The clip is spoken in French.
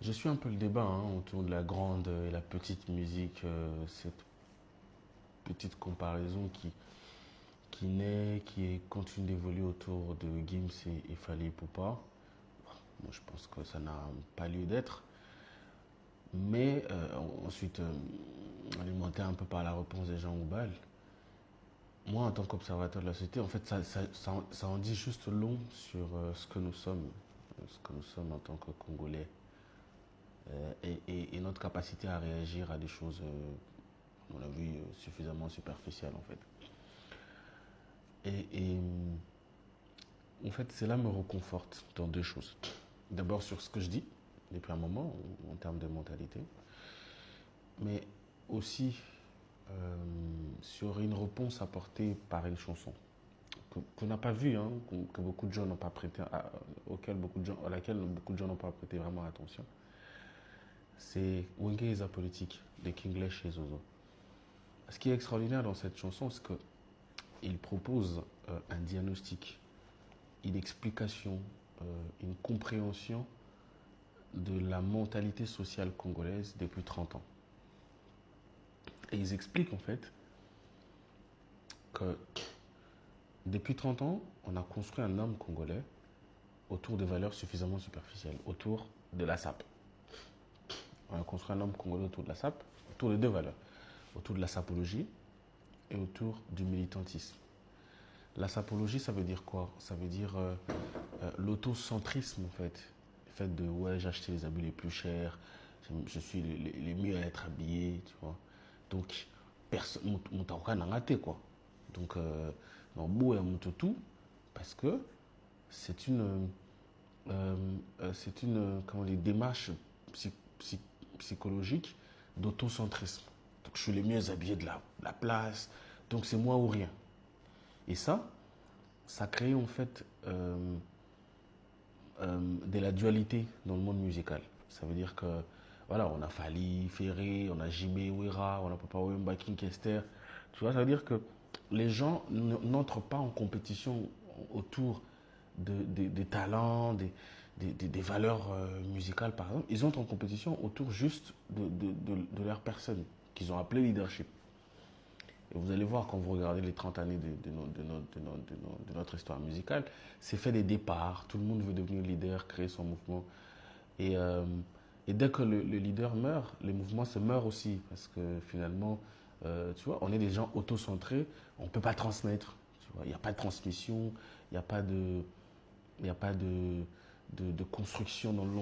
Je suis un peu le débat autour de la grande et la petite musique, cette petite comparaison qui naît, continue d'évoluer autour de Gims et Fally Ipupa. Moi, je pense que ça n'a pas lieu d'être. Mais ensuite, alimenté un peu par la réponse des gens au bal, moi, en tant qu'observateur de la société, en fait, ça en dit juste long sur ce que nous sommes, ce que nous sommes en tant que Congolais, et notre capacité à réagir à des choses, à mon avis, suffisamment superficielles, en fait. En fait, cela me reconforte dans deux choses. D'abord sur ce que je dis depuis un moment, en termes de mentalité, mais aussi sur une réponse apportée par une chanson qu'on n'a pas vue, que beaucoup de gens n'ont pas prêté, à laquelle beaucoup de gens n'ont pas prêté vraiment attention. C'est Wenge Eza Politique de Kinglech et Zozo. Ce qui est extraordinaire dans cette chanson, c'est qu'il propose un diagnostic, une explication, une compréhension de la mentalité sociale congolaise depuis 30 ans. Et ils expliquent en fait que depuis 30 ans, on a construit un homme congolais autour de valeurs suffisamment superficielles, autour de la SAP. On a construit un homme congolais autour de la SAP, autour de deux valeurs, autour de la sapologie et autour du militantisme. La sapologie, ça veut dire quoi? Ça veut dire l'autocentrisme en fait. Le fait de ouais, j'ai acheté les habits les plus chers, je suis les mieux à être habillé, tu vois. Donc, personne, mon n'a raté quoi. Donc, dans beau et tout, parce que c'est une comment dire, démarche psychologique d'autocentrisme. Donc, je suis les mieux habillés de la place, donc c'est moi ou rien. Et ça crée en fait de la dualité dans le monde musical. Ça veut dire que, voilà, on a Fali, Ferré, on a Jimé, Ouera, on a Papa Wemba, King Kester. Tu vois, ça veut dire que les gens n'entrent pas en compétition autour des talents, des valeurs musicales, par exemple. Ils entrent en compétition autour juste de leur personne, qu'ils ont appelé leadership. Et vous allez voir quand vous regardez les 30 années de notre histoire musicale, c'est fait des départs, tout le monde veut devenir leader, créer son mouvement. Et, euh, et dès que le leader meurt, les mouvements se meurent aussi. Parce que finalement, tu vois, on est des gens autocentrés, on ne peut pas transmettre. Tu vois, il n'y a pas de transmission, il n'y a pas de construction dans le long